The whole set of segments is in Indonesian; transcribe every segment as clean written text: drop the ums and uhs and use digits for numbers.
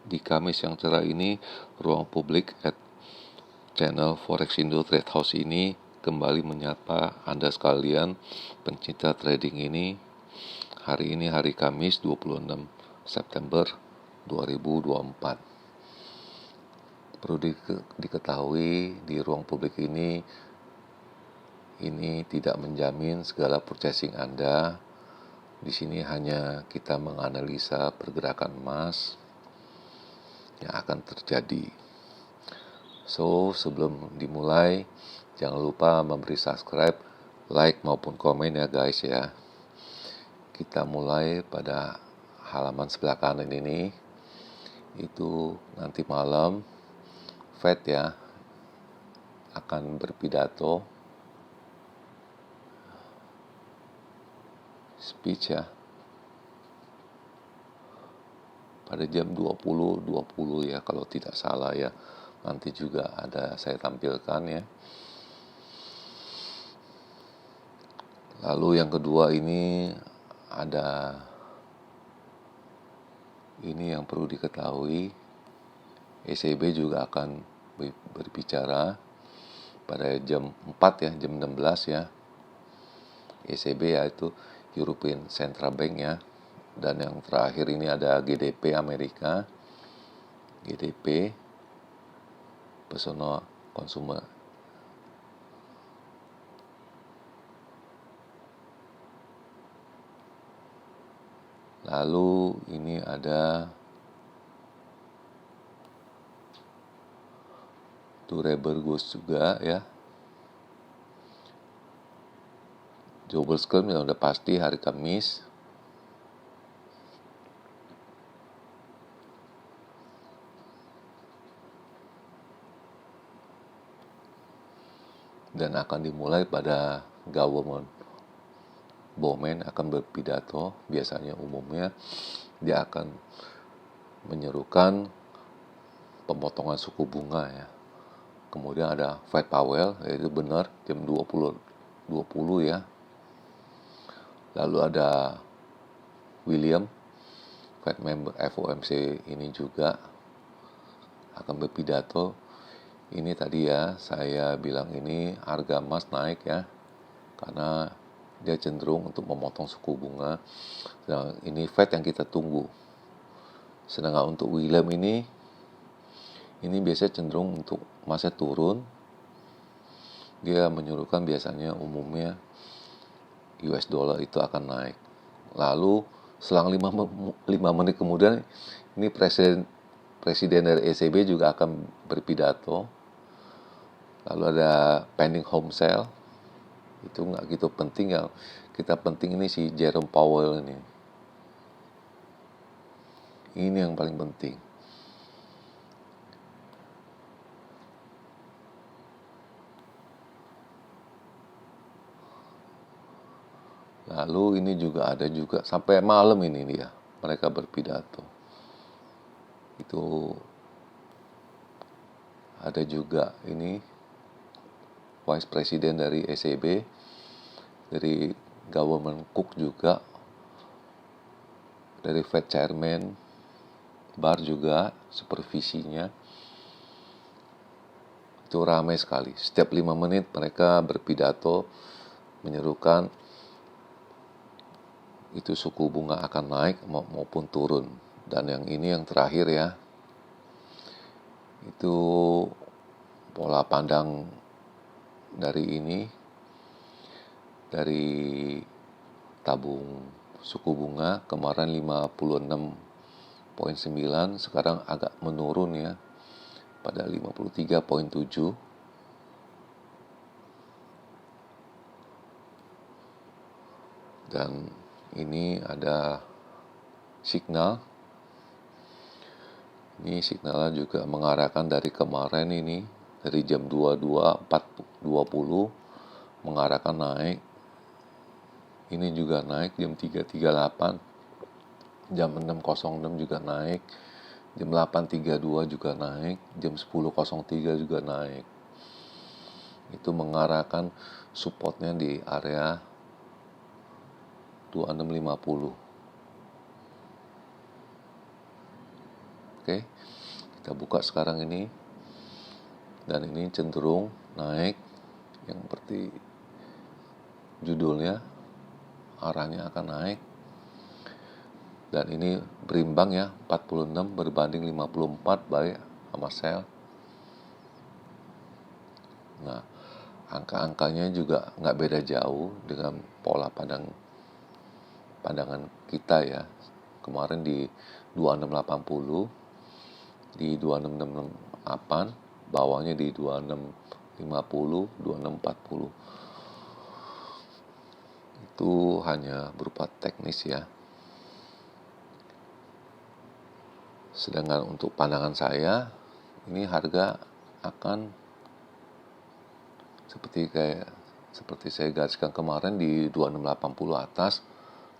Di Kamis yang cerah ini, Ruang Publik at channel Forex Indo Trade House ini kembali menyapa Anda sekalian pencinta trading ini. Hari ini hari Kamis 26 September 2024. Perlu diketahui di ruang publik ini tidak menjamin segala purchasing Anda. Di sini hanya kita menganalisa pergerakan emas yang akan terjadi. So, sebelum dimulai, jangan lupa memberi subscribe, like maupun komen ya guys ya. Kita mulai pada halaman sebelah kanan ini. Itu nanti malam Fed ya akan berpidato speech ya pada jam 20.20 ya kalau tidak salah ya. Nanti juga ada saya tampilkan ya. Lalu yang kedua ini yang perlu diketahui, ECB juga akan berbicara pada jam 4 ya, jam 16 ya. ECB yaitu European Central Bank ya. Dan yang terakhir ini ada GDP Amerika, GDP Personal Consumer. Lalu ini ada durable goods juga ya. Global Scrum yang udah pasti hari Kamis. Dan akan dimulai pada government Bowman akan berpidato. Biasanya umumnya dia akan menyerukan pemotongan suku bunga ya. Kemudian ada Fed Powell, yaitu benar jam 20 ya. Lalu ada William, Fed member FOMC ini juga akan berpidato. Ini tadi ya saya bilang ini harga emas naik ya, karena dia cenderung untuk memotong suku bunga. Nah, ini Fed yang kita tunggu. Sedangkan untuk William ini biasanya cenderung untuk emasnya turun. Dia menyuruhkan biasanya umumnya US dollar itu akan naik. Lalu selang 5 menit kemudian ini presiden dari ECB juga akan berpidato. Lalu ada pending home sale. Itu nggak gitu penting ya. Kita penting ini si Jerome Powell ini. Ini yang paling penting. Lalu ini juga ada sampai malam ini dia mereka berpidato. Itu ada juga ini Vice President dari ECB, dari Government Cook juga, dari Fed Chairman Bar juga supervisinya. Itu ramai sekali. Setiap 5 menit mereka berpidato menyerukan itu suku bunga akan naik maupun turun. Dan yang ini yang terakhir ya, itu pola pandang dari tabung suku bunga kemarin 56,9, sekarang agak menurun ya pada 53,7. Dan ini ada signal. Ini signalnya juga mengarahkan dari kemarin ini, dari jam 22.20 mengarahkan naik. Ini juga naik jam 3.38, jam 6.06 juga naik, jam 8.32 juga naik, jam 10.03 juga naik. Itu mengarahkan supportnya di area 2650. Oke, kita buka sekarang ini, dan ini cenderung naik, yang seperti judulnya, arahnya akan naik. Dan ini berimbang ya, 46 berbanding 54 baik sama sell. Nah, angka-angkanya juga nggak beda jauh dengan pola pandangan kita ya. Kemarin di 2680, di 2668, bawahnya di 2650, 2640. Itu hanya berupa teknis ya. Sedangkan untuk pandangan saya, ini harga akan seperti saya gariskan kemarin di 2680 atas,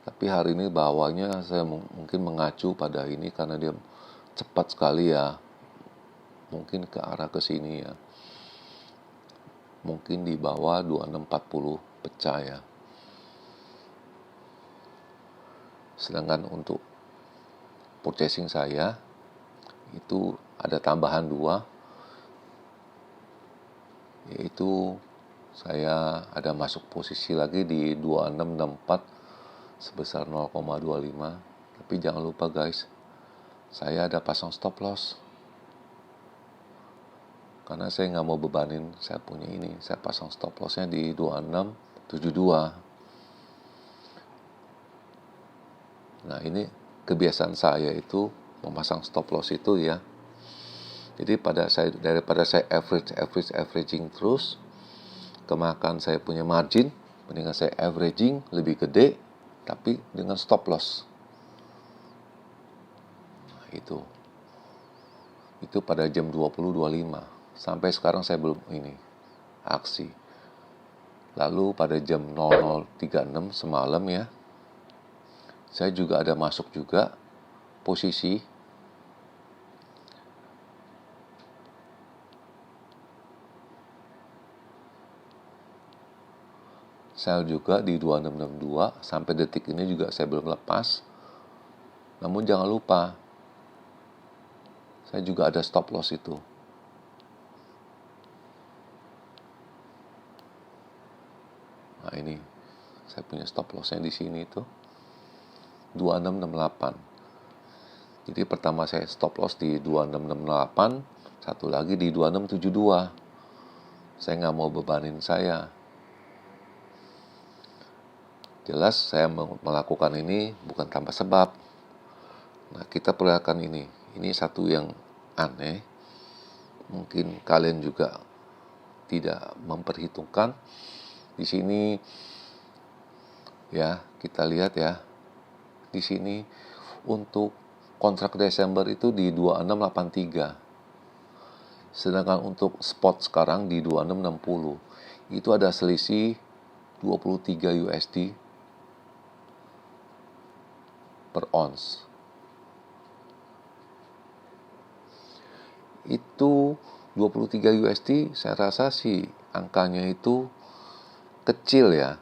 tapi hari ini bawahnya saya mungkin mengacu pada ini karena dia cepat sekali ya, mungkin ke arah ke sini ya, mungkin di bawah 2640 pecah ya. Sedangkan untuk purchasing saya itu ada tambahan 2, yaitu saya ada masuk posisi lagi di 2664 sebesar 0,25. Tapi jangan lupa guys, saya ada pasang stop loss karena saya nggak mau bebanin saya punya ini. Saya pasang stop lossnya di 2672. Nah, ini kebiasaan saya itu memasang stop loss itu ya. Jadi daripada saya averaging terus, kemakan saya punya margin, mendingan saya averaging lebih gede tapi dengan stop loss. Nah, itu pada jam 20.25. Sampai sekarang saya belum aksi. Lalu pada jam 00.36 semalam ya, saya juga ada masuk juga posisi sell juga di 2662. Sampai detik ini juga saya belum lepas. Namun jangan lupa, saya juga ada stop loss itu. Nah, ini saya punya stop lossnya di sini itu 2668. Jadi pertama saya stop loss di 2668, satu lagi di 2672. Saya nggak mau bebanin saya. Jelas saya melakukan ini bukan tanpa sebab. Nah, kita perlihatkan ini. Ini satu yang aneh. Mungkin kalian juga tidak memperhitungkan. Di sini ya, kita lihat ya. Di sini untuk kontrak Desember itu di 2683. Sedangkan untuk spot sekarang di 2660. Itu ada selisih 23 USD per ounce. Itu 23 USD saya rasa sih angkanya itu kecil ya,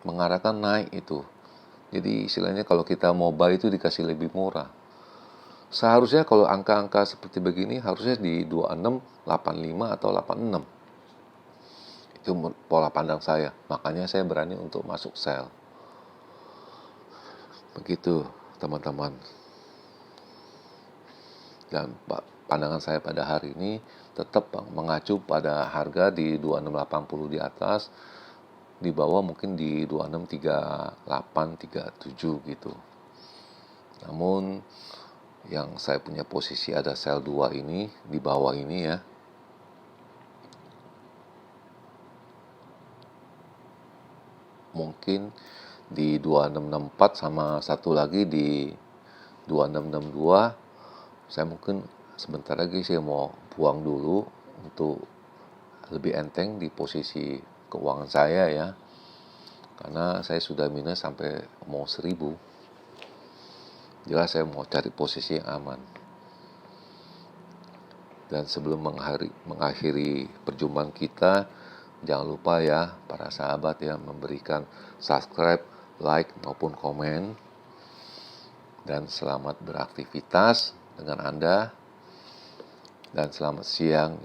mengarahkan naik itu. Jadi istilahnya kalau kita mau buy itu dikasih lebih murah. Seharusnya kalau angka-angka seperti begini harusnya di 2685 atau 86. Itu pola pandang saya. Makanya saya berani untuk masuk sell. Begitu teman-teman. Dan pandangan saya pada hari ini tetap mengacu pada harga di 2680 di atas, di bawah mungkin di 2638, 37 gitu. Namun yang saya punya posisi ada sell 2 ini di bawah ini ya. Mungkin di 2664 sama satu lagi di 2662. Saya mungkin sebentar lagi saya mau buang dulu untuk lebih enteng di posisi keuangan saya ya. Karena saya sudah minus sampai mau 1000. Jelas saya mau cari posisi yang aman. Dan sebelum mengakhiri perjumpaan kita, jangan lupa ya para sahabat ya memberikan subscribe, like maupun komen. Dan selamat beraktivitas. dengan Anda dan selamat siang